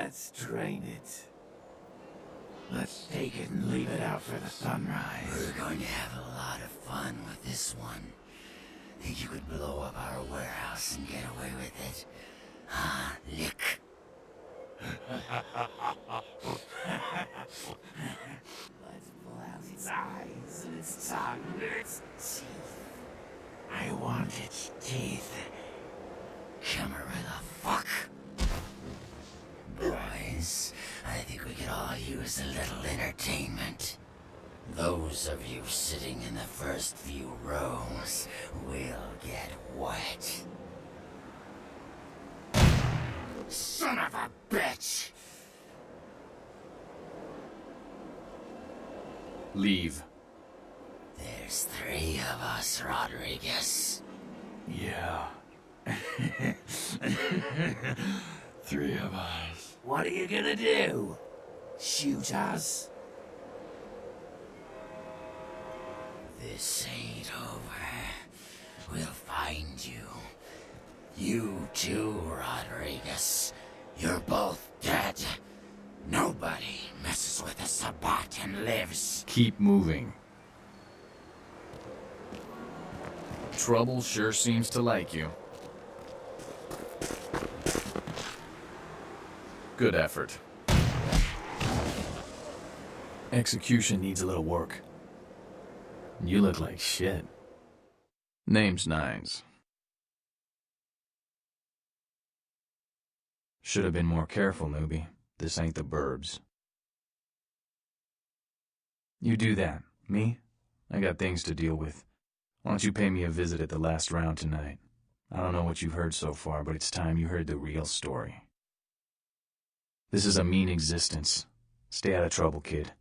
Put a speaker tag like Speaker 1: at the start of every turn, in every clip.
Speaker 1: Let's drain it. Let's take it and leave it out for the sunrise.
Speaker 2: We're going to have a lot of fun with this one. Think you could blow up our warehouse and get away with it? Huh, Lick?
Speaker 1: Let's pull out its eyes and its tongue and its teeth. I want its teeth.
Speaker 2: Camera the fuck? Boys, I think we could all use a little entertainment. Those of you sitting in the first few rows will get wet. Son of a bitch!
Speaker 3: Leave.
Speaker 2: There's 3 of us, Rodriguez.
Speaker 1: Yeah. 3 of us. What are you gonna do? Shoot us?
Speaker 2: This ain't over. We'll find you. You too, Rodriguez. You're both dead. Nobody messes with a Sabbat and lives.
Speaker 3: Keep moving. Trouble sure seems to like you. Good effort. Execution needs a little work. You look like shit. Name's Nines. Should have been more careful, newbie. This ain't the burbs. You do that. Me? I got things to deal with. Why don't you pay me a visit at the last round tonight? I don't know what you've heard so far, but it's time you heard the real story. This is a mean existence. Stay out of trouble, kid.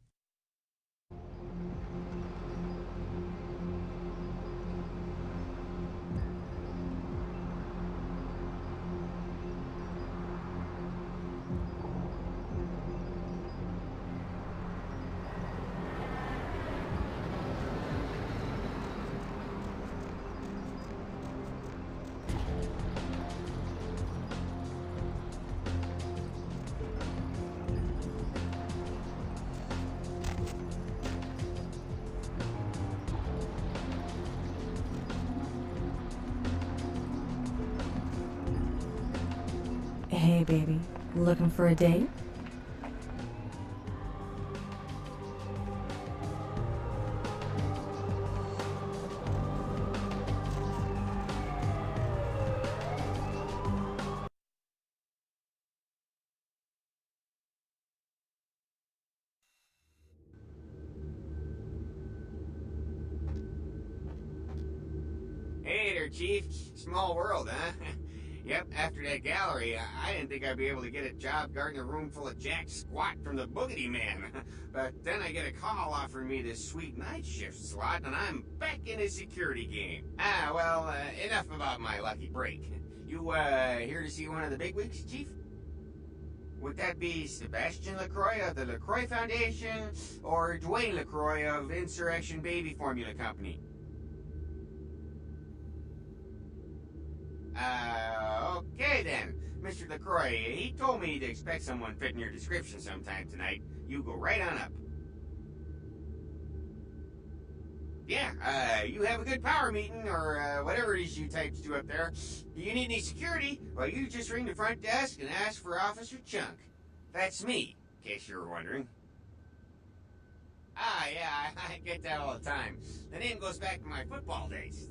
Speaker 4: Hey, baby. Looking for a date?
Speaker 5: Hey there, Chief. Small world, huh? Yep, after that gallery, I didn't think I'd be able to get a job guarding a room full of Jack Squat from the Boogity Man. But then I get a call offering me this sweet night shift slot, and I'm back in the security game. Well, enough about my lucky break. You, here to see one of the bigwigs, Chief? Would that be Sebastian LaCroix of the LaCroix Foundation, or Dwayne LaCroix of Insurrection Baby Formula Company? Okay then. Mr. LaCroix, he told me to expect someone fitting your description sometime tonight. You go right on up. Yeah, you have a good power meeting, or whatever it is you types do up there. Do you need any security? Well, you just ring the front desk and ask for Officer Chunk. That's me, in case you were wondering. Yeah, I get that all the time. The name goes back to my football days.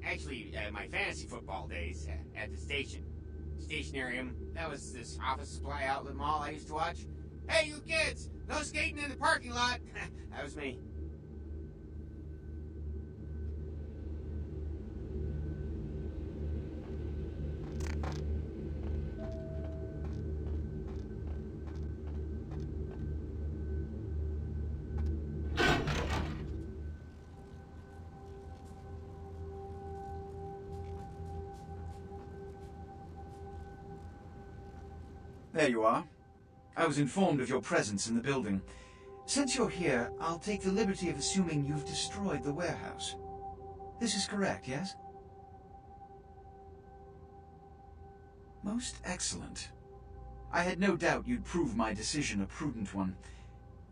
Speaker 5: Actually, my fantasy football days at the station. Stationarium. That was this office supply outlet mall I used to watch. Hey, you kids! No skating in the parking lot! That was me.
Speaker 6: There you are. I was informed of your presence in the building. Since you're here, I'll take the liberty of assuming you've destroyed the warehouse. This is correct, yes? Most excellent. I had no doubt you'd prove my decision a prudent one.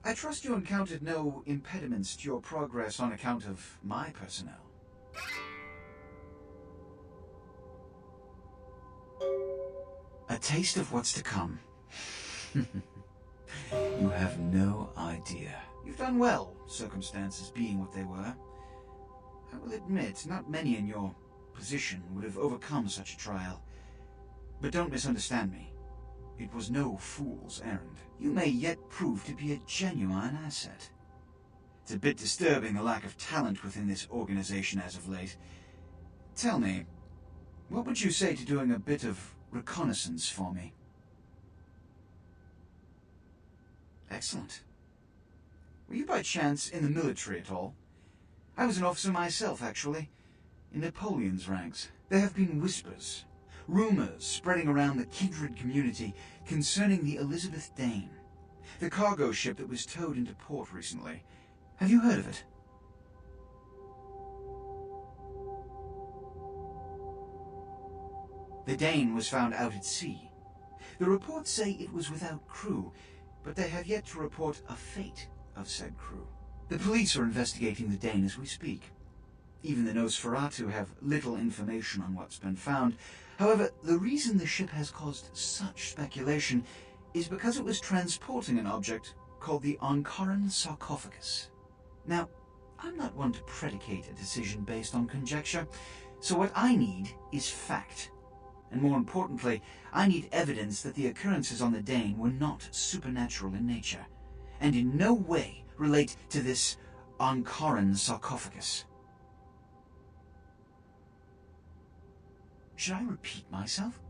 Speaker 6: I trust you encountered no impediments to your progress on account of my personnel. A taste of what's to come. You have no idea. You've done well, circumstances being what they were. I will admit, not many in your position would have overcome such a trial. But don't misunderstand me. It was no fool's errand. You may yet prove to be a genuine asset. It's a bit disturbing the lack of talent within this organization as of late. Tell me, what would you say to doing a bit of reconnaissance for me? Excellent. Were you by chance in the military at all? I was an officer myself, actually, in Napoleon's ranks. There have been whispers, rumors spreading around the kindred community concerning the Elizabethan, the cargo ship that was towed into port recently. Have you heard of it? The Dane was found out at sea. The reports say it was without crew, but they have yet to report a fate of said crew. The police are investigating the Dane as we speak. Even the Nosferatu have little information on what's been found. However, the reason the ship has caused such speculation is because it was transporting an object called the Ankaran sarcophagus. Now, I'm not one to predicate a decision based on conjecture, so what I need is fact. And more importantly, I need evidence that the occurrences on the Dane were not supernatural in nature, and in no way relate to this Ankaran sarcophagus. Should I repeat myself?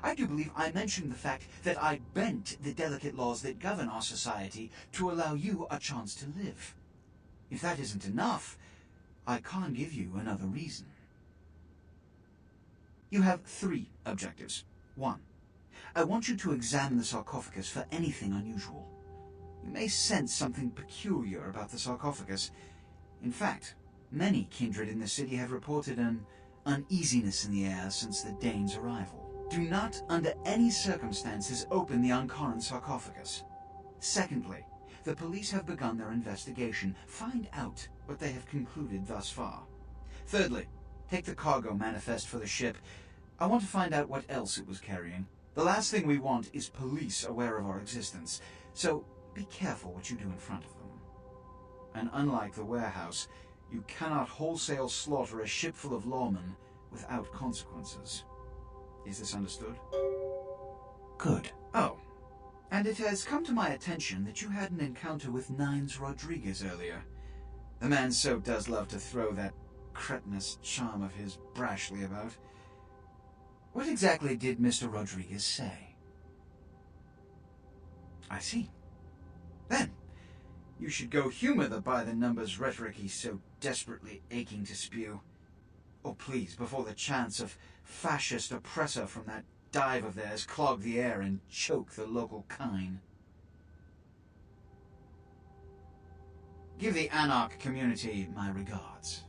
Speaker 6: I do believe I mentioned the fact that I bent the delicate laws that govern our society to allow you a chance to live. If that isn't enough, I can't give you another reason. You have 3 objectives. 1. I want you to examine the sarcophagus for anything unusual. You may sense something peculiar about the sarcophagus. In fact, many kindred in the city have reported an uneasiness in the air since the Dane's arrival. Do not, under any circumstances, open the Ankaran sarcophagus. Secondly, the police have begun their investigation. Find out what they have concluded thus far. Thirdly, take the cargo manifest for the ship. I want to find out what else it was carrying. The last thing we want is police aware of our existence, so be careful what you do in front of them. And unlike the warehouse, you cannot wholesale slaughter a ship full of lawmen without consequences. Is this understood? Good. Oh, and it has come to my attention that you had an encounter with Nines Rodriguez earlier. The man so does love to throw that cretinous charm of his brashly about. What exactly did Mr. Rodriguez say? I see. Then, you should go humor the by-the-numbers rhetoric he's so desperately aching to spew. Oh, please, before the chance of fascist oppressor from that dive of theirs clog the air and choke the local kine. Give the Anarch community my regards.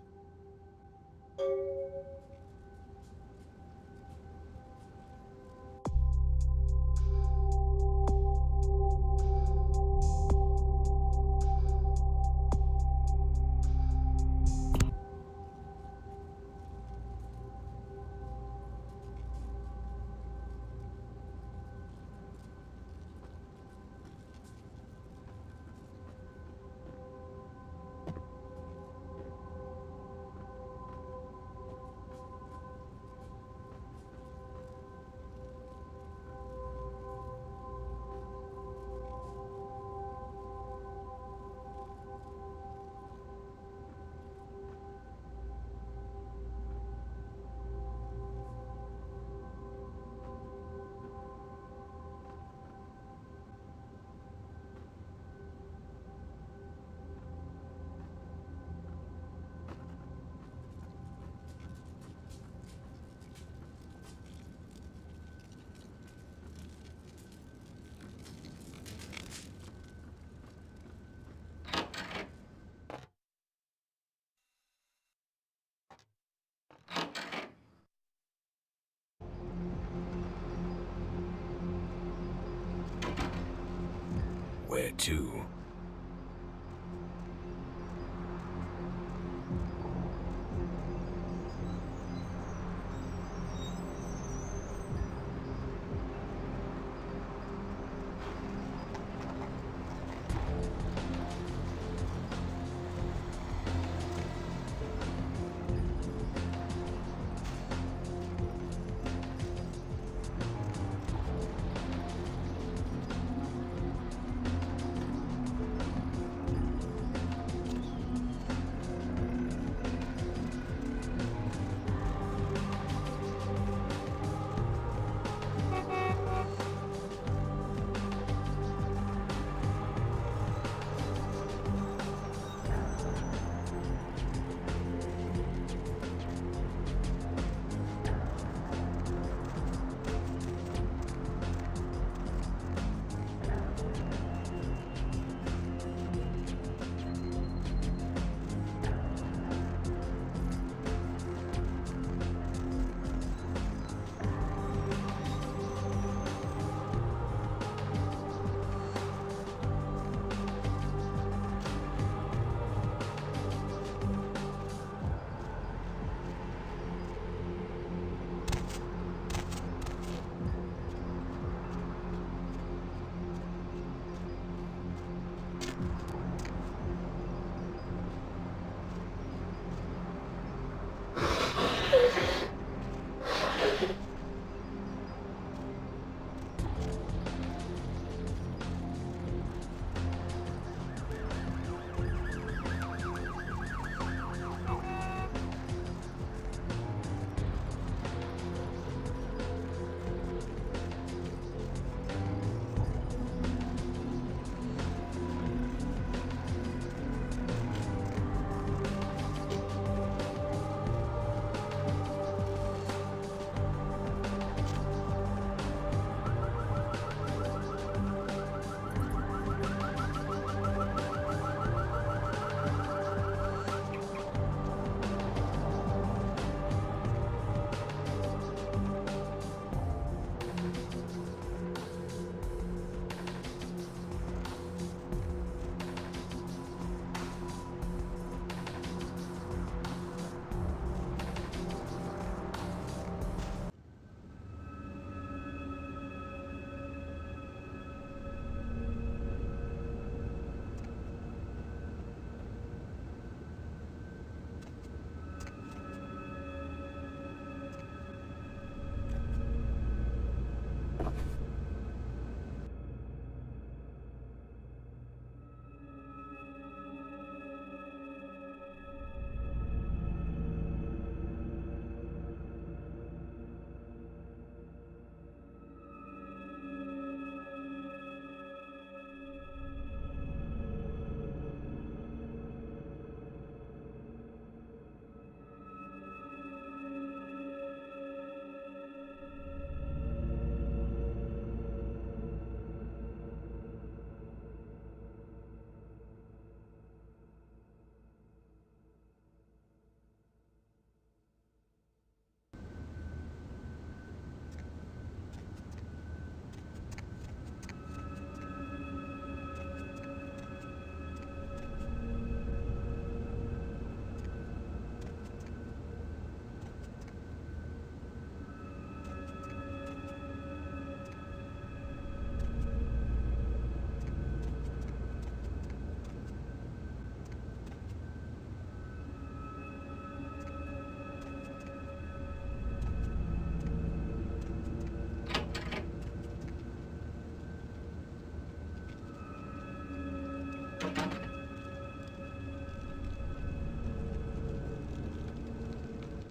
Speaker 7: Where to?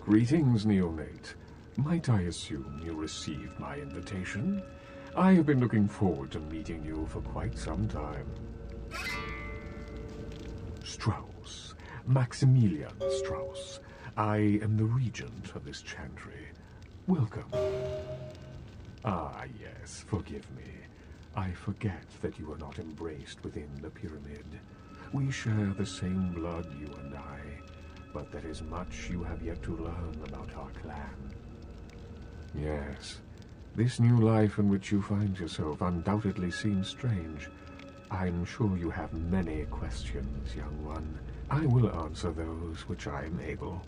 Speaker 8: Greetings, neonate. Might I assume you received my invitation? I have been looking forward to meeting you for quite some time. Strauss. Maximilian Strauss. I am the regent of this chantry. Welcome. Ah, yes, forgive me. I forget that you are not embraced within the pyramid. We share the same blood, you and I, but there is much you have yet to learn about our clan. Yes, this new life in which you find yourself undoubtedly seems strange, I'm sure you have many questions, young one. I will answer those which I am able.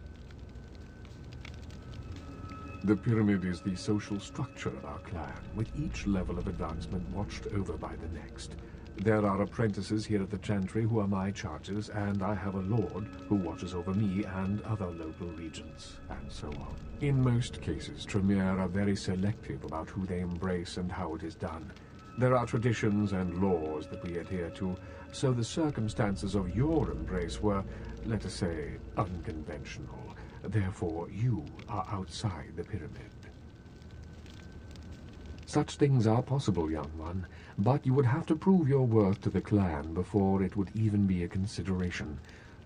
Speaker 8: The pyramid is the social structure of our clan, with each level of advancement watched over by the next. There are apprentices here at the chantry who are my charges, and I have a lord who watches over me and other local regents, and so on. In most cases, Tremere are very selective about who they embrace and how it is done. There are traditions and laws that we adhere to, so the circumstances of your embrace were, let us say, unconventional. Therefore, you are outside the pyramid. Such things are possible, young one, but you would have to prove your worth to the clan before it would even be a consideration.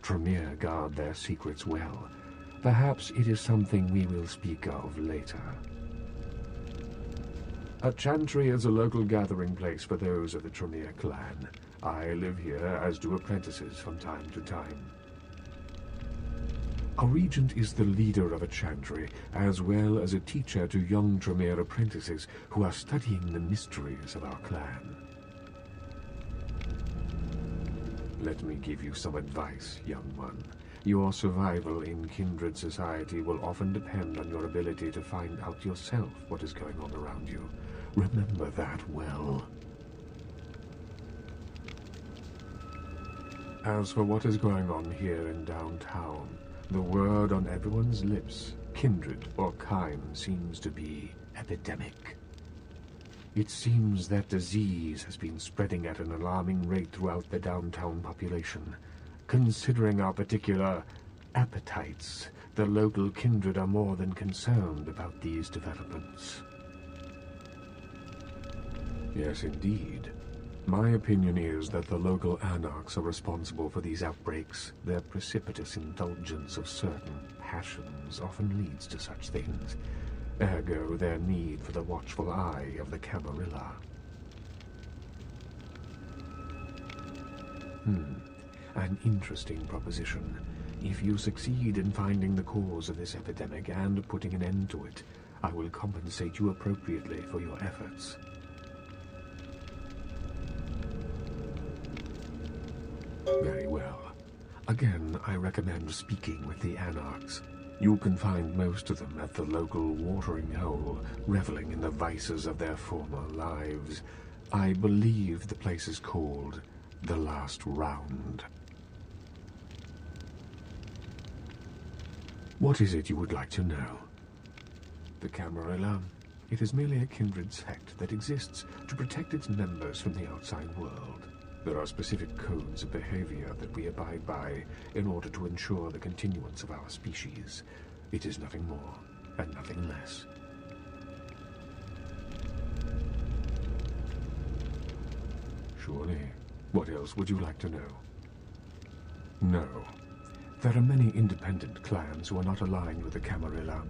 Speaker 8: Tremere guard their secrets well. Perhaps it is something we will speak of later. A chantry is a local gathering place for those of the Tremere clan. I live here, as do apprentices from time to time. A regent is the leader of a chantry, as well as a teacher to young Tremere apprentices who are studying the mysteries of our clan. Let me give you some advice, young one. Your survival in kindred society will often depend on your ability to find out yourself what is going on around you. Remember that well. As for what is going on here in downtown, the word on everyone's lips, kindred or kind, seems to be epidemic. It seems that disease has been spreading at an alarming rate throughout the downtown population. Considering our particular appetites, the local kindred are more than concerned about these developments. Yes, indeed. My opinion is that the local anarchs are responsible for these outbreaks. Their precipitous indulgence of certain passions often leads to such things. Ergo, their need for the watchful eye of the Camarilla. An interesting proposition. If you succeed in finding the cause of this epidemic and putting an end to it, I will compensate you appropriately for your efforts. Very well. Again, I recommend speaking with the anarchs. You can find most of them at the local watering hole, reveling in the vices of their former lives. I believe the place is called The Last Round. What is it you would like to know? The Camarilla. It is merely a kindred sect that exists to protect its members from the outside world. There are specific codes of behavior that we abide by in order to ensure the continuance of our species. It is nothing more and nothing less. Surely. What else would you like to know? No. There are many independent clans who are not aligned with the Camarilla,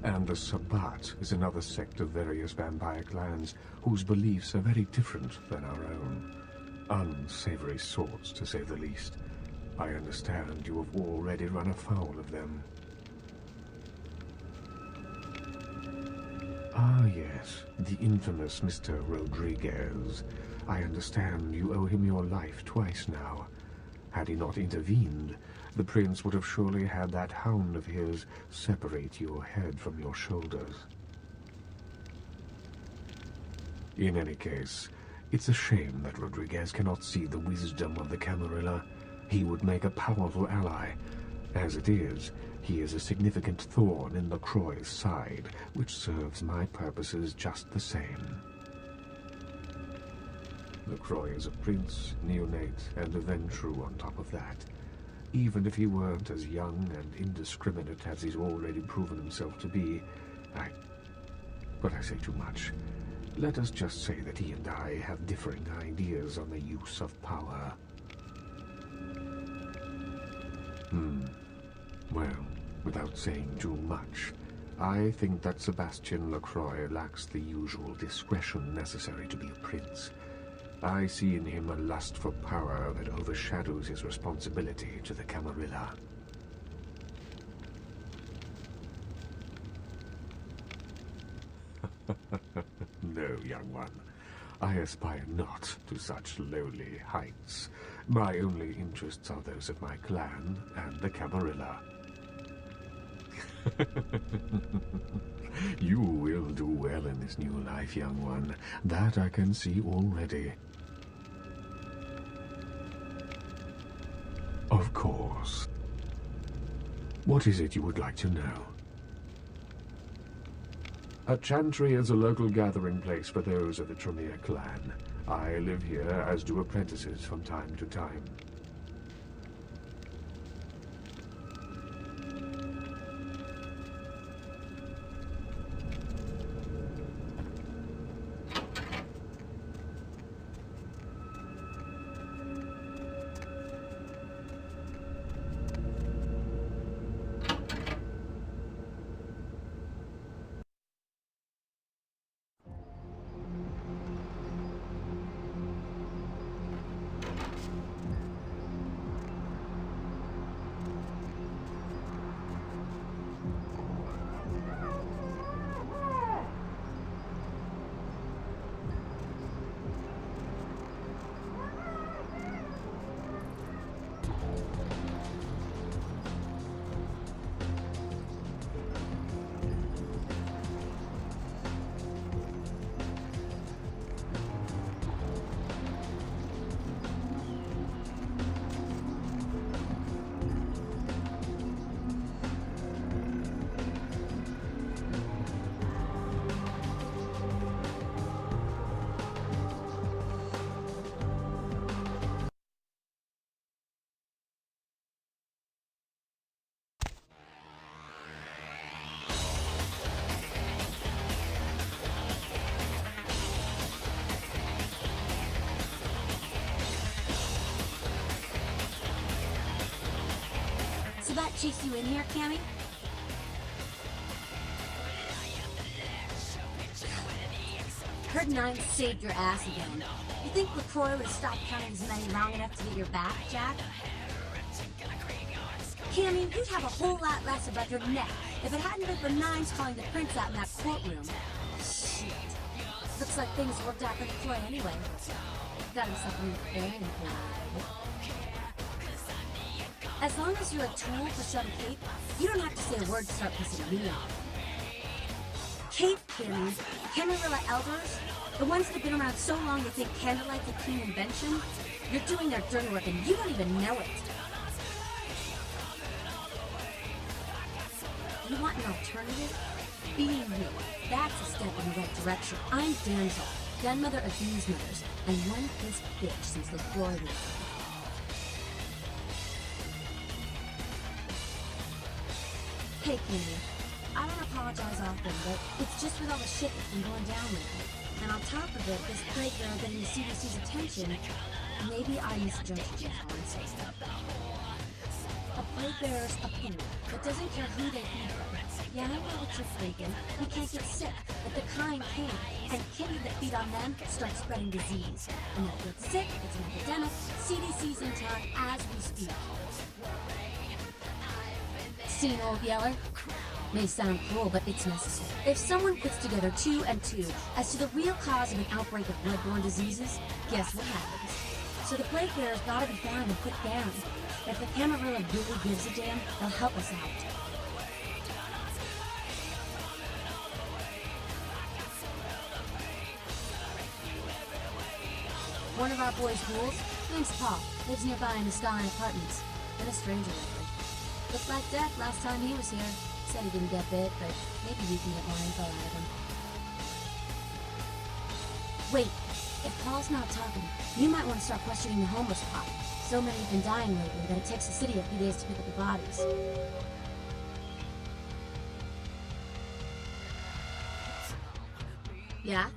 Speaker 8: and the Sabbat is another sect of various vampire clans whose beliefs are very different than our own. Unsavory sorts, to say the least. I understand you have already run afoul of them. Ah, yes, the infamous Mr. Rodriguez. I understand you owe him your life twice now. Had he not intervened, the prince would have surely had that hound of his separate your head from your shoulders. In any case, it's a shame that Rodriguez cannot see the wisdom of the Camarilla. He would make a powerful ally. As it is, he is a significant thorn in LaCroix's side, which serves my purposes just the same. LaCroix is a prince, neonate, and a Ventrue on top of that. Even if he weren't as young and indiscriminate as he's already proven himself to be, But I say too much. Let us just say that he and I have differing ideas on the use of power. Well, without saying too much, I think that Sebastian Lacroix lacks the usual discretion necessary to be a prince. I see in him a lust for power that overshadows his responsibility to the Camarilla. No, young one. I aspire not to such lowly heights. My only interests are those of my clan and the Camarilla. You will do well in this new life, young one. That I can see already. Of course. What is it you would like to know? A chantry is a local gathering place for those of the Tremere clan. I live here, as do apprentices from time to time.
Speaker 7: So that chased you in here, Cammy? Heard Nine saved your ass again. You think LaCroix would have stopped counting his money long enough to get your back, Jack? Cammy, you'd have a whole lot less above your neck if it hadn't been for Nines calling the prince out in that courtroom. Shit. Looks like things worked out for LaCroix anyway. Got himself very important. As long as you're a tool for some Kate, you don't have to say a word to start pissing me off. Kate Cammy, Camarilla elders, the ones that have been around so long they think candlelight's a clean invention, you're doing their dirty work and you don't even know it. You want an alternative? Being you, that's a step in the right direction. I'm Damsel, grandmother of these mothers, and one pissed bitch since LaCroix was born. Hey, Cammy, I don't apologize often, but it's just with all the shit that's been going down lately. And on top of it, this plague bearer getting the CDC's attention, maybe I misjudged you, honestly. A plague bearer's a poo that doesn't care who they feed from. Yeah, I know what you're thinking. We can't get sick, but the kind can. And kitty that feed on them start spreading disease. And if you get sick, it's an epidemic. CDC's in town as we speak. Seen, old yeller? May sound cruel, but it's necessary. If someone puts together 2 and 2 as to the real cause of an outbreak of bloodborne diseases, guess what happens? So the plague bearer's gotta be found and put down. If the Camarilla really gives a damn, they'll help us out. One of our boys' ghouls, name's Paul, lives nearby in the Stein Apartments, and a stranger lately. Looked like death last time he was here. Said he didn't get bit, but maybe you can get more info out of him. Wait, if Paul's not talking, you might want to start questioning the homeless pot. So many have been dying lately that it takes the city a few days to pick up the bodies. Yeah?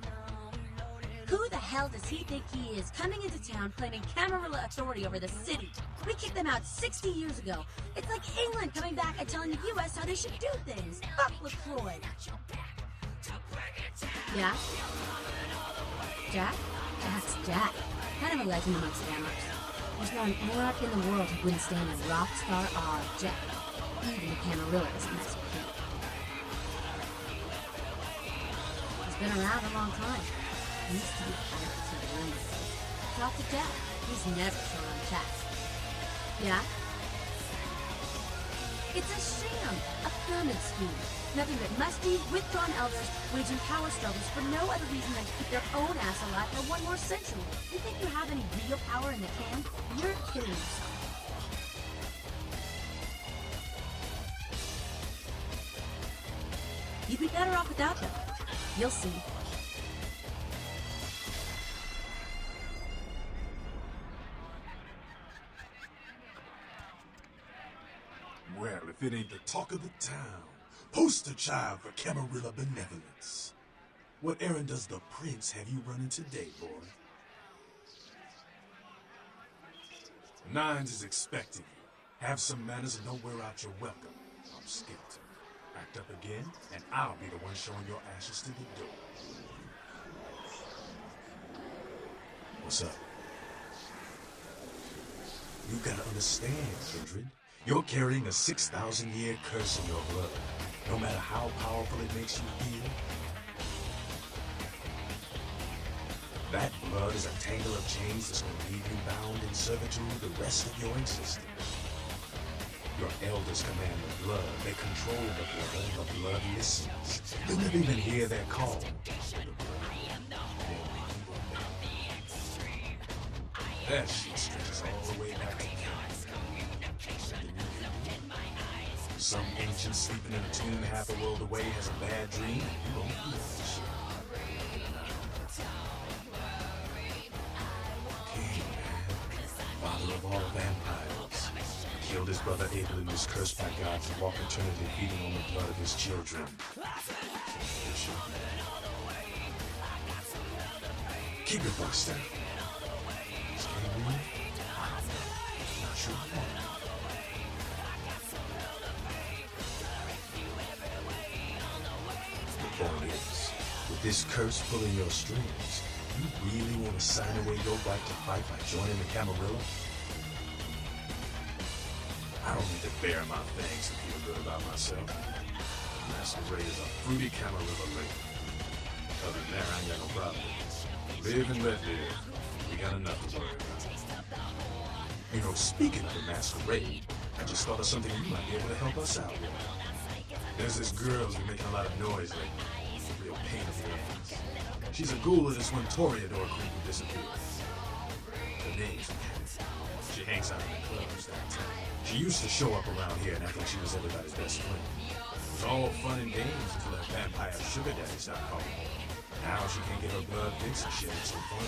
Speaker 7: Who the hell does he think he is, coming into town claiming Camarilla authority over the city? We kicked them out 60 years ago. It's like England coming back and telling the U.S. how they should do things. Fuck LaCroix. Yeah? Jack? Jack's Jack. Kind of a legend amongst gamblers. There's not an anarch in the world who wouldn't stand a rock star R Jack. Even the Camarillas mess with him. He's been around a long time. Used to be kind of a roommate. Talk to Dad. He's never shown on chat. Yeah? It's a sham, a pyramid scheme. Nothing but musty, withdrawn elders waging power struggles for no other reason than to keep their own ass alive for one more century. You think you have any real power in the can? You're kidding yourself. You'd be better off without them. You'll see.
Speaker 9: Well, if it ain't the talk of the town, poster child for Camarilla benevolence. What errand does the prince have you running today, boy? Nines is expecting you. Have some manners and don't wear out your welcome. I'm Skeleton. Act up again, and I'll be the one showing your ashes to the door. What's up? You gotta understand, Kindred. You're carrying a 6,000-year curse in your blood. No matter how powerful it makes you feel, that blood is a tangle of chains that's gonna leave you bound in servitude the rest of your existence. Your elders command the blood. They control the blood, and the blood listens. You'll never even hear their call. That shit stretches all the way back to some ancient sleeping in a tomb half a world away has a bad dream. You don't feel that shit. King, man. Father of all vampires. Killed his brother Abel and was cursed by God to walk eternity feeding on the blood of his children. Keep your voice down. Not sure. The point is, with this curse pulling your strings, you really want to sign away your right to fight by joining the Camarilla? I don't need to bare my fangs to feel good about myself. Masquerade is a fruity Camarilla lady. Other than that, I ain't got no problem. Live and let live. We got enough to worry about. You know, speaking of the Masquerade, I just thought of something you might be able to help us out with. There's this girl who's been making a lot of noise lately. It's a real pain in the ass. She's a ghoul of this one Toreador queen who disappeared. Her name's Kat. She hangs out in the clubs downtown. She used to show up around here and act like she was everybody's best friend. It was all fun and games until her vampire sugar daddy started calling. Now she can't get her blood fixed and she ain't so fun.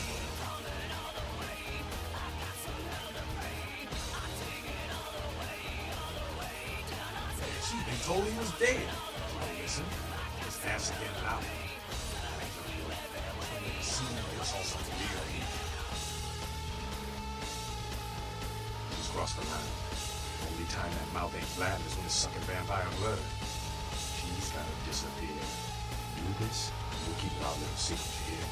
Speaker 9: She's been told he was dead. Oh, listen, just ask to get it out. It's also real. Just crossed the line. Only time that mouth ain't flat is when it's sucking vampire blood. She's gotta disappear. Do this, and we'll keep our little secret here.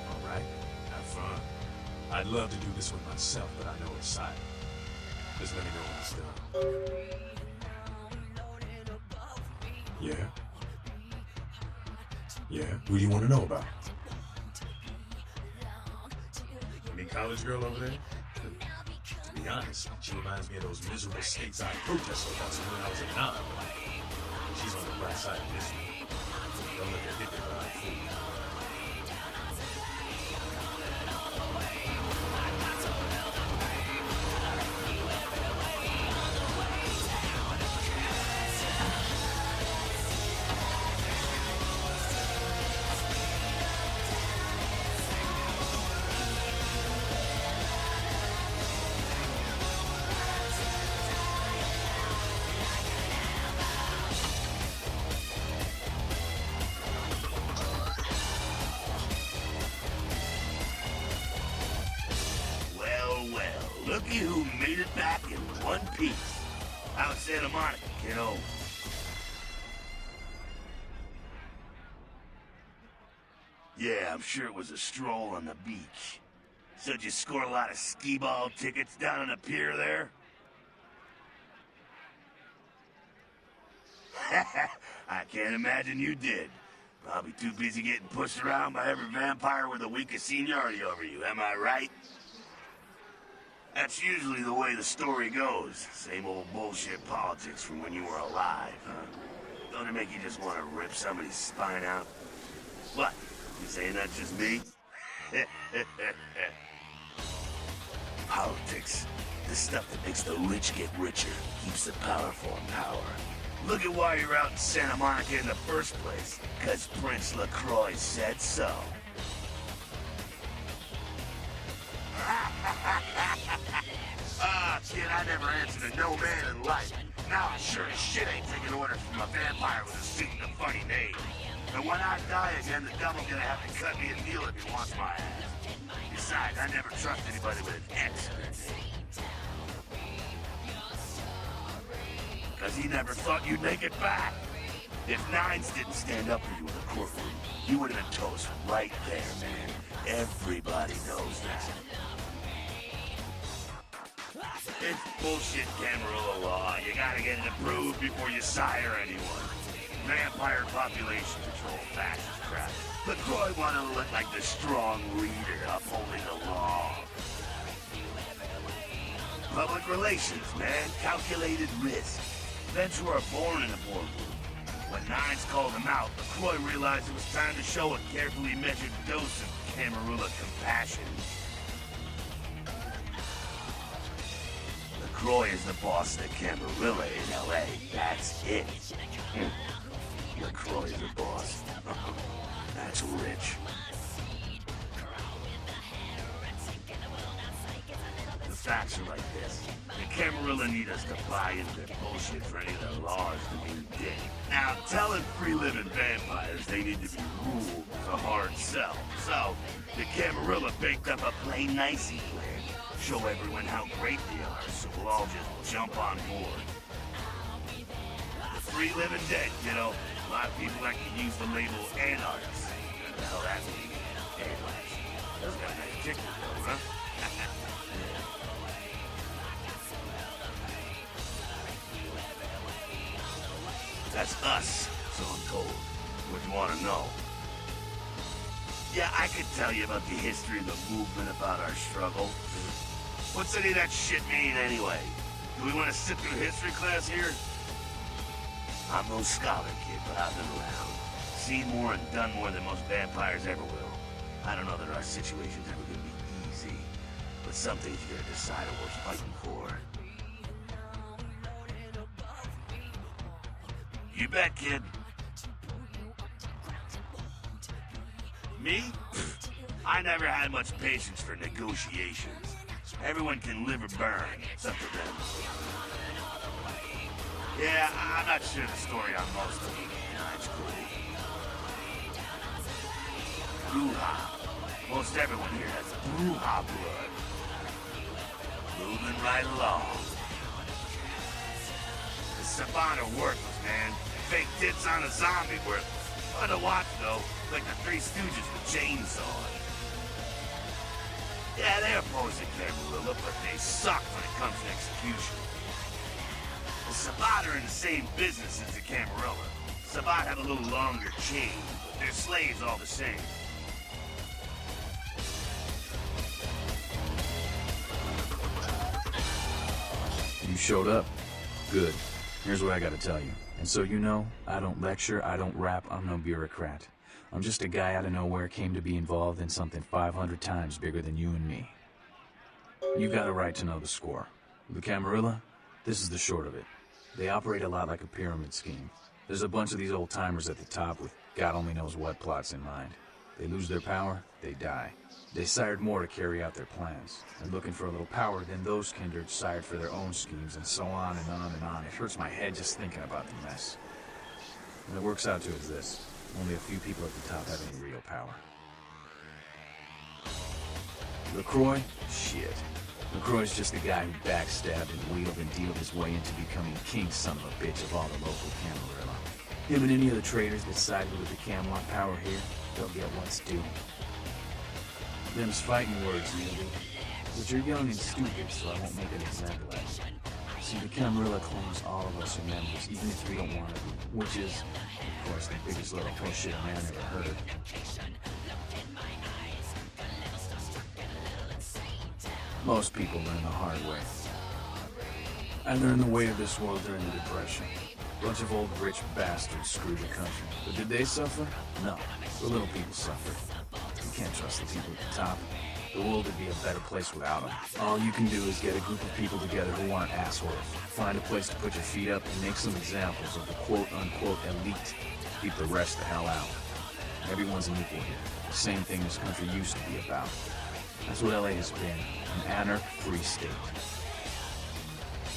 Speaker 9: Alright, have fun. I'd love to do this one myself, but I know it's silent. Just let me know when it's done. Yeah? Yeah? Who do you want to know about? Any college girl over there? To be honest, she reminds me of those miserable stateside protesters I was when I was a 9. She's on the right side of this one. Don't let her hit the right food.
Speaker 10: Looky who made it back in one piece. How's Santa Monica, kiddo? Yeah, I'm sure it was a stroll on the beach. So did you score a lot of skee-ball tickets down on the pier there? I can't imagine you did. Probably too busy getting pushed around by every vampire with the weakest seniority over you, am I right? That's usually the way the story goes. Same old bullshit politics from when you were alive, huh? Don't it make you just want to rip somebody's spine out? What? You saying that's just me? Politics. The stuff that makes the rich get richer, keeps the powerful in power. Look at why you're out in Santa Monica in the first place. 'Cause Prince LaCroix said so. Kid, I never answered to no man in life. Now I sure as shit ain't taking orders from a vampire with a suit and a funny name. And when I die again, the devil's gonna have to cut me a deal if he wants my ass. Besides, I never trust anybody with an X in their name. 'Cause he never thought you'd make it back. If Nines didn't stand up for you in the courtroom, you would have been toast right there, man. Everybody knows that. It's bullshit Camarilla law. You gotta get it approved before you sire anyone. Vampire population control, fascist crap. LaCroix wanted to look like the strong leader upholding the law. Public relations, man. Calculated risk. Vets were born in the boardroom. When Nines called him out, LaCroix realized it was time to show a carefully measured dose of Camarilla compassion. LaCroix is the boss of the Camarilla in L.A. That's it. LaCroix is the boss. That's rich. The facts are like this. The Camarilla need us to buy into their bullshit for any of their laws to mean dick. Now, telling free-living vampires they need to be ruled is a hard sell. So, the Camarilla baked up a plain nicey plan. Show everyone how great they are, so we'll all just jump on board. The free living dead, you know. A lot of people like to use the label anarchist. What the hell that means? Anarchist. That's got a nice ticket though, huh? That's us, so I'm told. What you want to know? Yeah, I could tell you about the history of the movement, about our struggle. What's any of that shit mean anyway? Do we want to sit through history class here? I'm no scholar, kid, but I've been around. Seen more and done more than most vampires ever will. I don't know that our situation's ever gonna be easy, but some things you gotta decide are worth fighting for. You bet, kid. Me? I never had much patience for negotiations. Everyone can live or burn. It's up to them. Yeah, I'm not sure the story on most of them. It's cool. Bruja. Most everyone here has Bruja blood. Moving right along. The Saban are worthless, man. Fake tits on a zombie worthless. Fun to watch, though. Like the Three Stooges with chainsaws. Yeah, they oppose the Camarilla, but they suck when it comes to execution. The Sabat are in the same business as the Camarilla. Sabat have a little longer chain, but they're slaves all the same.
Speaker 3: You showed up. Good. Here's what I gotta tell you. And so you know, I don't lecture, I don't rap, I'm no bureaucrat. I'm just a guy out of nowhere came to be involved in something 500 times bigger than you and me. You got a right to know the score. The Camarilla, this is the short of it. They operate a lot like a pyramid scheme. There's a bunch of these old-timers at the top with God only knows what plots in mind. They lose their power, they die. They sired more to carry out their plans. And looking for a little power, then those kindred sired for their own schemes, and so on and on and on. It hurts my head just thinking about the mess. And it works out to is this. Only a few people at the top have any real power. LaCroix? Shit. LaCroix's just the guy who backstabbed and wheeled and dealed his way into becoming king son of a bitch of all the local Camarilla. Him and any of the traitors that sided with the Camelot power here, they'll get what's due. Them's fighting words, Neely. But you're young and stupid, so I won't make an example out of you. See, the Camarilla claims all of us are members, even if we don't want to be, which is, of course, the biggest little horseshit man ever heard. Most people learn the hard way. I learned the way of this world during the Depression. A bunch of old rich bastards screwed the country. But did they suffer? No. The little people suffered. You can't trust the people at the top. The world would be a better place without them. All you can do is get a group of people together who aren't assholes. Find a place to put your feet up and make some examples of the quote-unquote elite. Keep the rest the hell out. Everyone's an equal here. The same thing this country used to be about. That's what LA has been. An anarch-free state.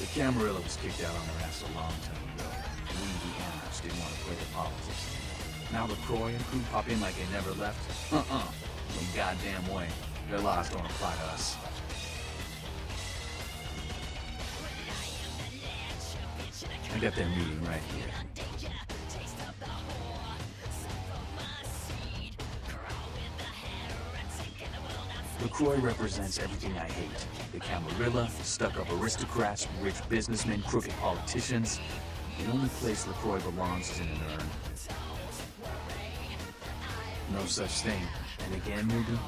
Speaker 3: The Camarilla was kicked out on their ass a long time ago. We, the anarchs, didn't want to play the politics anymore. Now LaCroix and crew pop in like they never left? No goddamn way. Their laws don't apply to us. I got their meeting right here. LaCroix represents everything I hate. The Camarilla, stuck-up aristocrats, rich businessmen, crooked politicians. The only place LaCroix belongs is in an urn. No such thing. And again, newbie,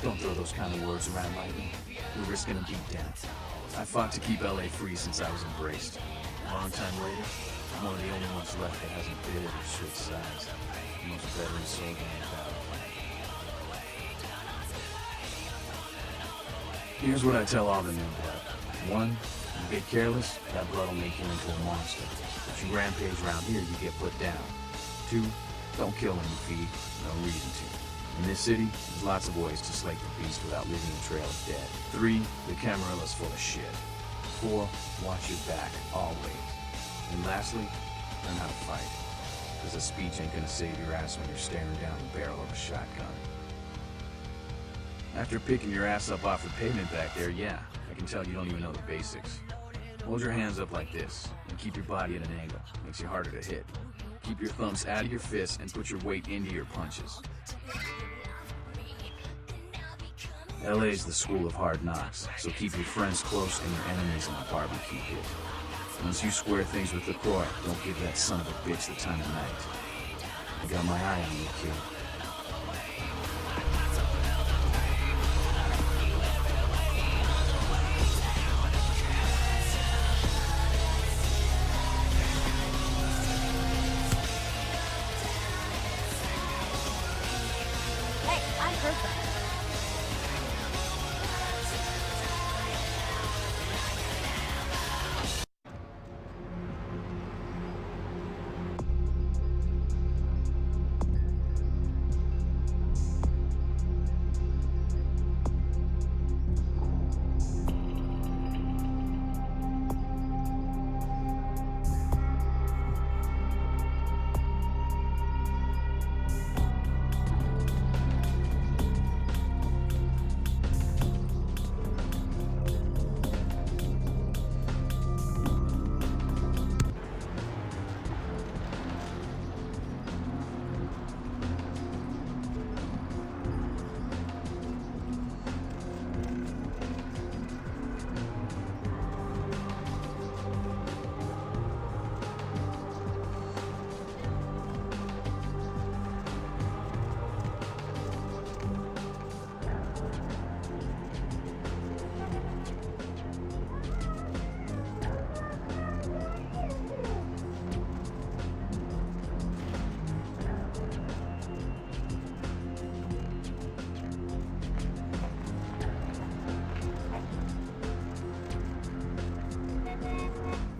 Speaker 3: don't throw those kind of words around lightly. We're risking a beatdown. I fought to keep LA free since I was embraced. A long time later, I'm one of the only ones left that hasn't bid or switched sides. The most veteran soldier in the battle. Here's what I tell all the new blood. 1, you get careless, that blood will make you into a monster. If you rampage around here, you get put down. 2, don't kill when you feed, no reason to. In this city, there's lots of ways to slake the beast without leaving a trail of dead. 3, the Camarilla's full of shit. 4, watch your back, always. And lastly, learn how to fight. Because a speech ain't gonna save your ass when you're staring down the barrel of a shotgun. After picking your ass up off the pavement back there, yeah, I can tell you don't even know the basics. Hold your hands up like this, and keep your body at an angle. Makes you harder to hit. Keep your thumbs out of your fists and put your weight into your punches. LA's the school of hard knocks, so keep your friends close and your enemies in the barbecue pit. Once you square things with LaCroix, don't give that son of a bitch the time of night. I got my eye on you, kid.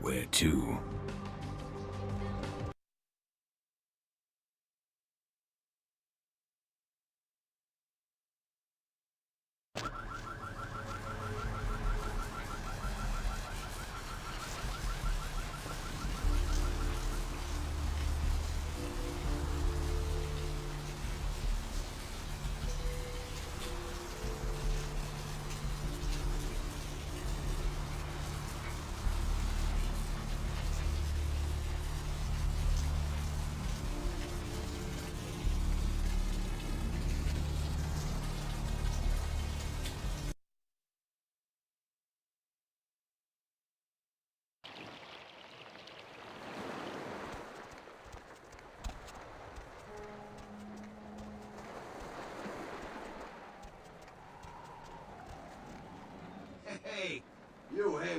Speaker 3: Where to?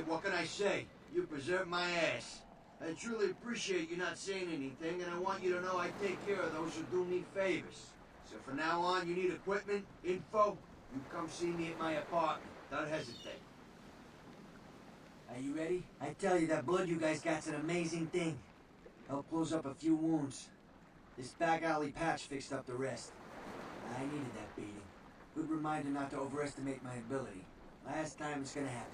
Speaker 11: what can I say? You preserved my ass. I truly appreciate you not saying anything, and I want you to know I take care of those who do me favors. So from now on, you need equipment, info, you come see me at my apartment. Don't hesitate. Are you ready? I tell you, that blood you guys got's an amazing thing. Helped close up a few wounds. This back alley patch fixed up the rest. I needed that beating. Good reminder not to overestimate my ability. Last time it's gonna happen.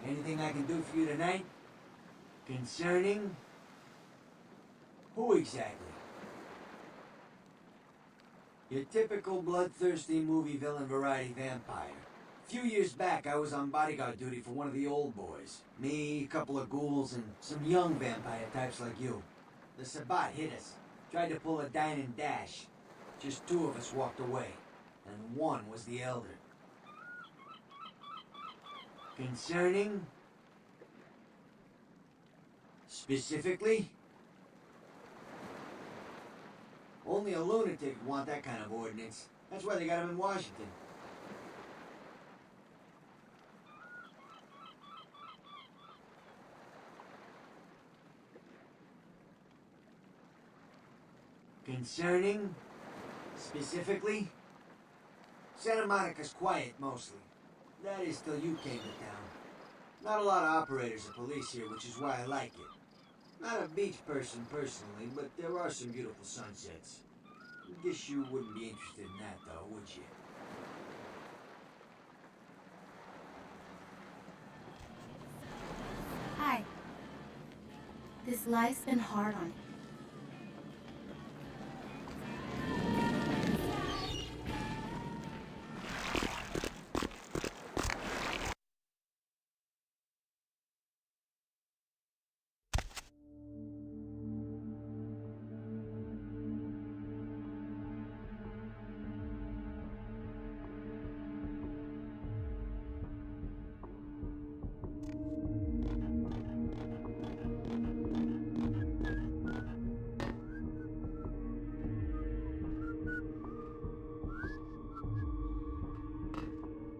Speaker 11: Anything I can do for you tonight? Concerning? Who exactly? Your typical bloodthirsty movie villain variety vampire. A few years back, I was on bodyguard duty for one of the old boys. Me, a couple of ghouls, and some young vampire types like you. The Sabbat hit us. Tried to pull a dine and dash. Just 2 of us walked away, and 1 was the elder. Concerning? Specifically? Only a lunatic would want that kind of ordinance. That's why they got him in Washington. Concerning? Specifically? Santa Monica's quiet, mostly. That is till you came to town. Not a lot of operators or police here, which is why I like it. Not a beach person personally, but there are some beautiful sunsets. I guess you wouldn't be interested in that, though, would you?
Speaker 4: Hi. This life's been hard on you.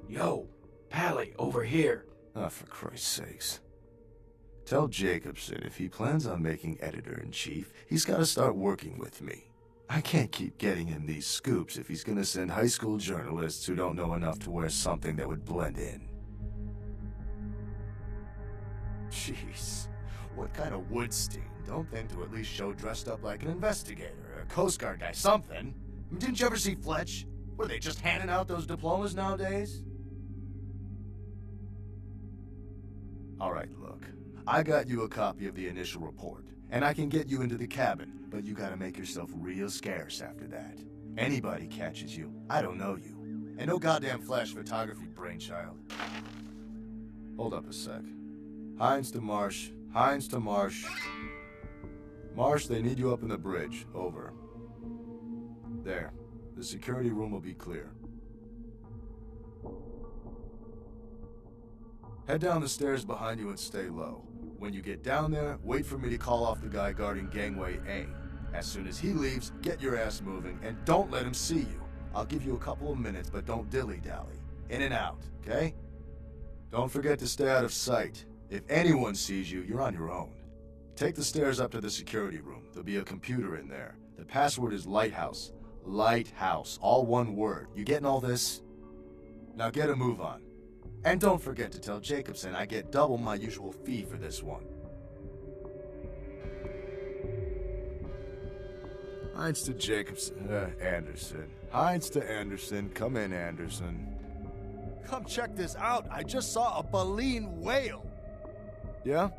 Speaker 3: Yo, Pally, over here.
Speaker 12: Oh, for Christ's sakes. Tell Jacobson if he plans on making editor-in-chief, he's got to start working with me. I can't keep getting him these scoops if he's going to send high school journalists who don't know enough to wear something that would blend in. Jeez, what kind of Woodstein don't think to at least show dressed up like an investigator, a Coast Guard guy, something? Didn't you ever see Fletch? Were they just handing out those diplomas nowadays? Alright, look. I got you a copy of the initial report, and I can get you into the cabin, but you gotta make yourself real scarce after that. Anybody catches you, I don't know you. And no goddamn flash photography brainchild. Hold up a sec. Hines to Marsh. Hines to Marsh. Marsh, they need you up in the bridge. Over. There. The security room will be clear. Head down the stairs behind you and stay low. When you get down there, wait for me to call off the guy guarding gangway A. As soon as he leaves, get your ass moving and don't let him see you. I'll give you a couple of minutes, but don't dilly-dally. In and out, okay? Don't forget to stay out of sight. If anyone sees you, you're on your own. Take the stairs up to the security room. There'll be a computer in there. The password is Lighthouse. Lighthouse, all one word. You getting all this? Now get a move on. And don't forget to tell Jacobson I get double my usual fee for this one. Hines to Jacobson. Anderson. Hines to Anderson. Come in, Anderson. Come check this out. I just saw a baleen whale. Yeah?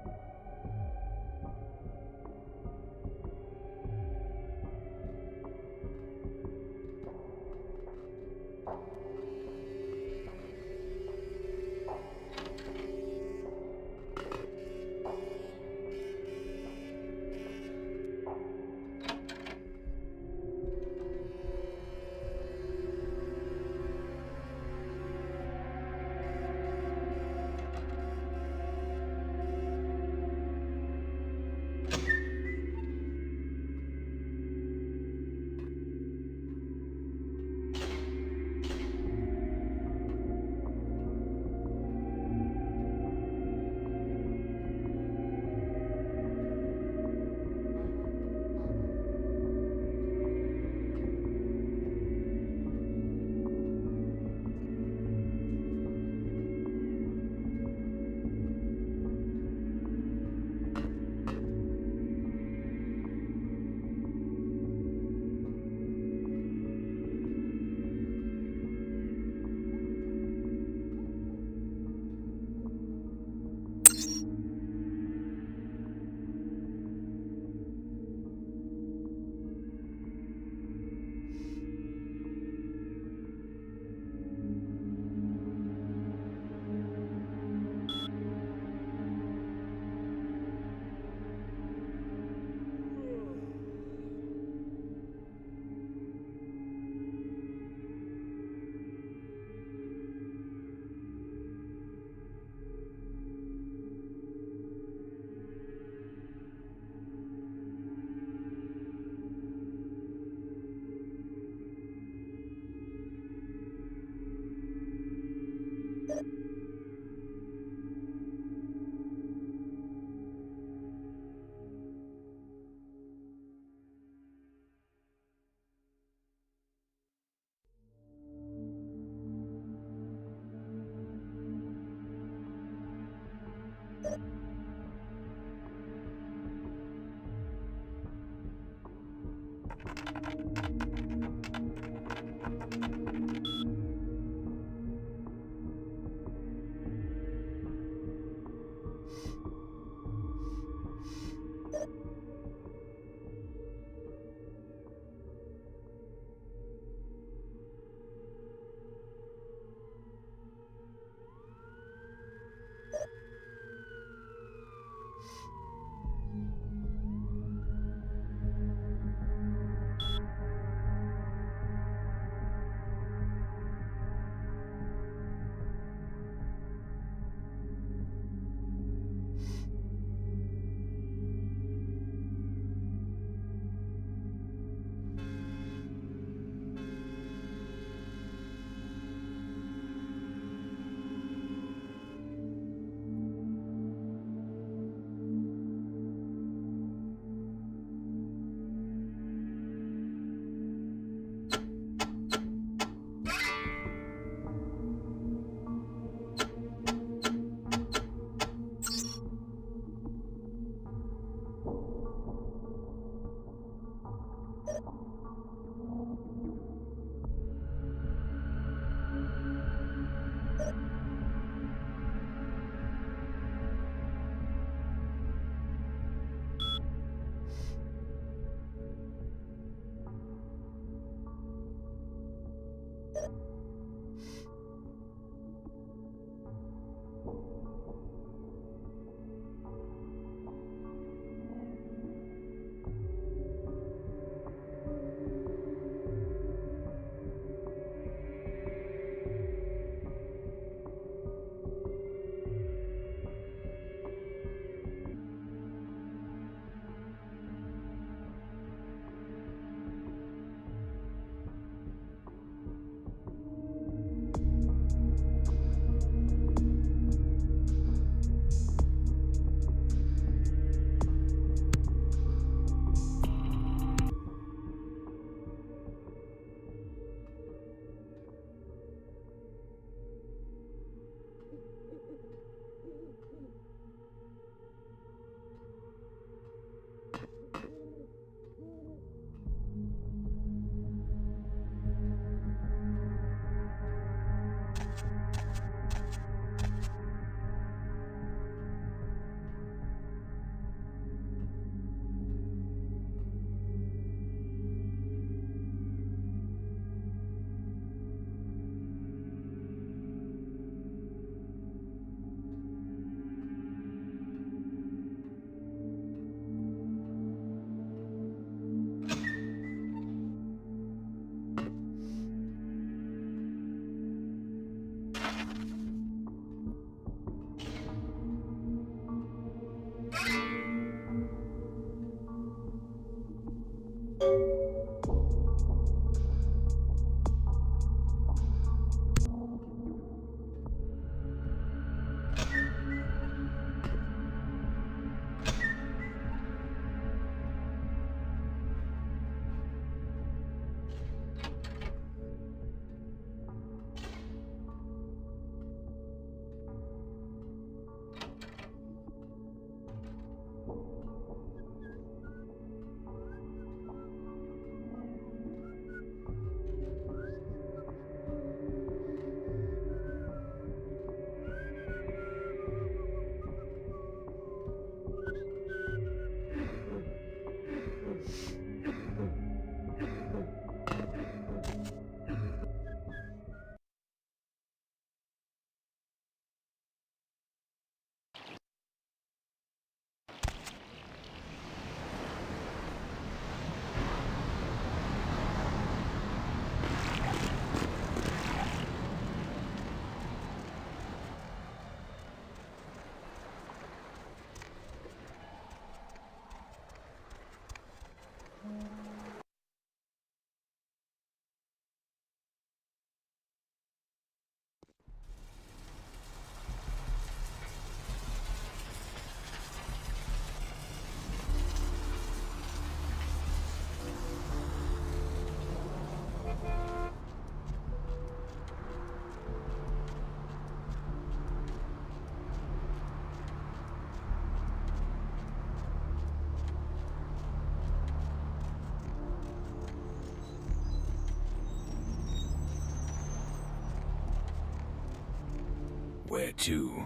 Speaker 10: too.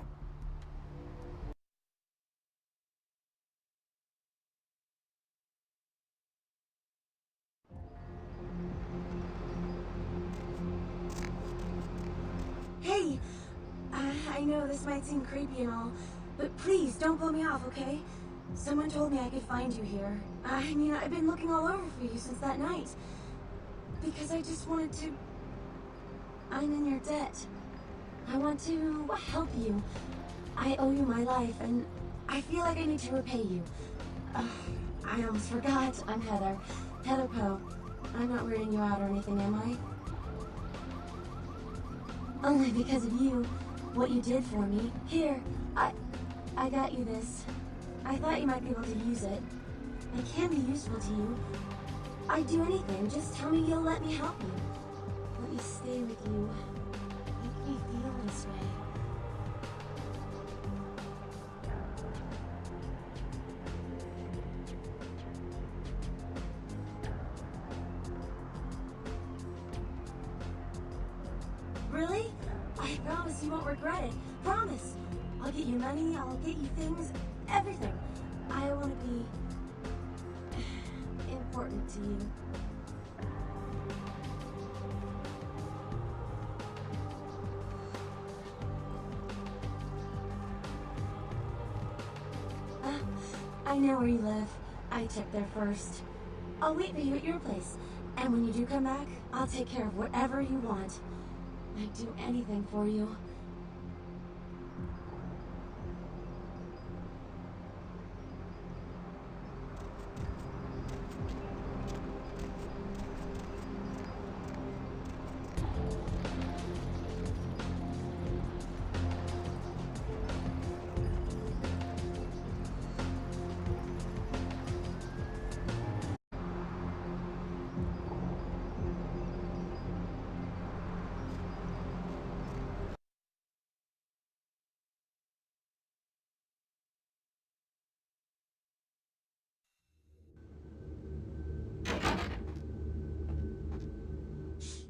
Speaker 7: Hey! I know this might seem creepy and all, but please don't blow me off, okay? Someone told me I could find you here. I mean, I've been looking all over for you since that night. Because I just wanted to... I'm in your debt. I want to help you. I owe you my life, and I feel like I need to repay you. I almost forgot. I'm Heather. Heather Poe. I'm not weirding you out or anything, am I? Only because of you. What you did for me. Here, I got you this. I thought you might be able to use it. I can be useful to you. I'd do anything. Just tell me you'll let me help you. Let me stay with you. Make me feel this way. Really? I promise you won't regret it. Promise. I'll get you money, I'll get you things, everything. I want to be important to you. I know where you live. I checked there first. I'll wait for you at your place. And when you do come back, I'll take care of whatever you want. I'd do anything for you.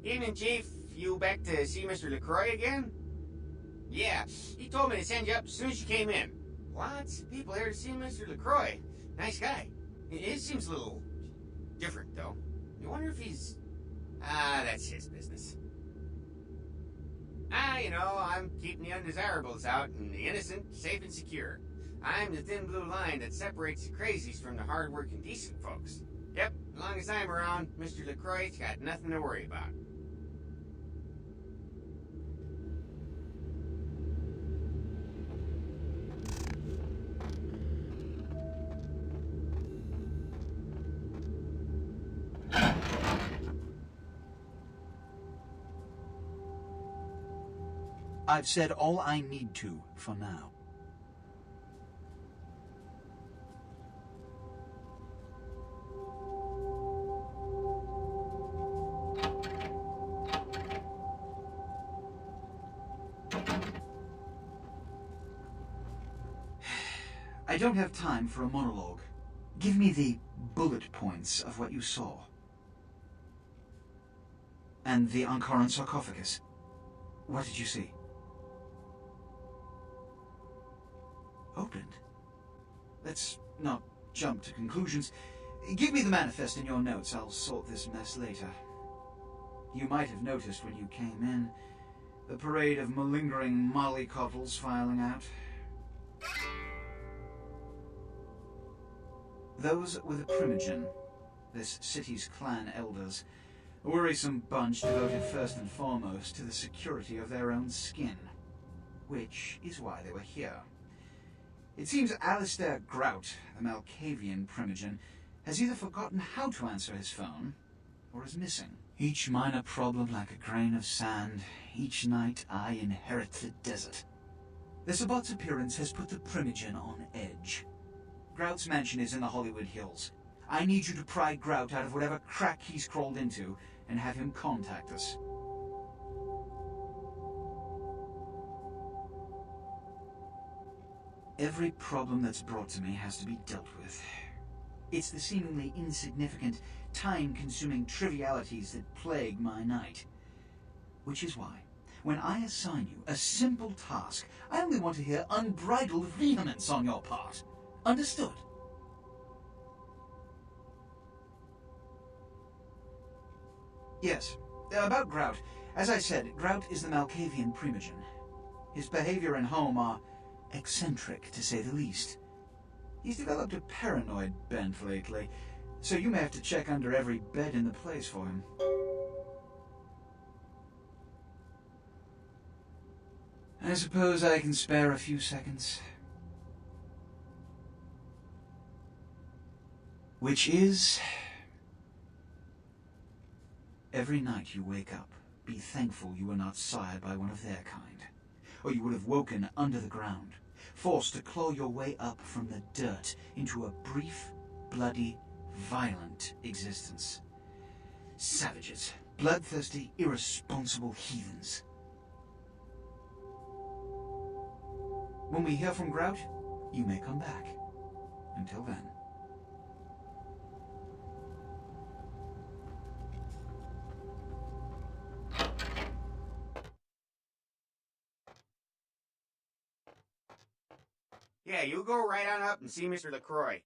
Speaker 5: Evening, Chief. You back to see Mr. LaCroix again? Yeah, he told me to send you up as soon as you came in. Lots of people here to see Mr. LaCroix. Nice guy. It seems a little different, though. You wonder if he's... that's his business. You know, I'm keeping the undesirables out and the innocent safe and secure. I'm the thin blue line that separates the crazies from the hard-working decent folks. Yep, as long as I'm around, Mr. LaCroix's got nothing to worry about.
Speaker 6: I've said all I need to for now. I don't have time for a monologue. Give me the bullet points of what you saw. And the Ankaran sarcophagus. What did you see? Opened? Let's not jump to conclusions. Give me the manifest in your notes. I'll sort this mess later. You might have noticed when you came in, the parade of malingering mollycoddles filing out. Those were the Primogen, this city's clan elders, a worrisome bunch devoted first and foremost to the security of their own skin, which is why they were here. It seems Alistair Grout, the Malkavian Primogen, has either forgotten how to answer his phone, or is missing. Each minor problem like a grain of sand, each night I inherit the desert. The Sabbat's appearance has put the Primogen on edge. Grout's mansion is in the Hollywood Hills. I need you to pry Grout out of whatever crack he's crawled into, and have him contact us. Every problem that's brought to me has to be dealt with. It's the seemingly insignificant, time-consuming trivialities that plague my night. Which is why, When I assign you a simple task, I only want to hear unbridled vehemence on your part. Understood? Yes. About Grout. As I said, Grout is the Malkavian primogen. His behavior and home are eccentric, to say the least. He's developed a paranoid bent lately, so you may have to check under every bed in the place for him. I suppose I can spare a few seconds. Which is... every night you wake up, be thankful you were not sired by one of their kind, or you would have woken under the ground, forced to claw your way up from the dirt into a brief, bloody, violent existence. Savages, bloodthirsty, irresponsible heathens. When we hear from Grout, you may come back. Until then.
Speaker 5: Yeah, you go right on up and see Mr. LaCroix.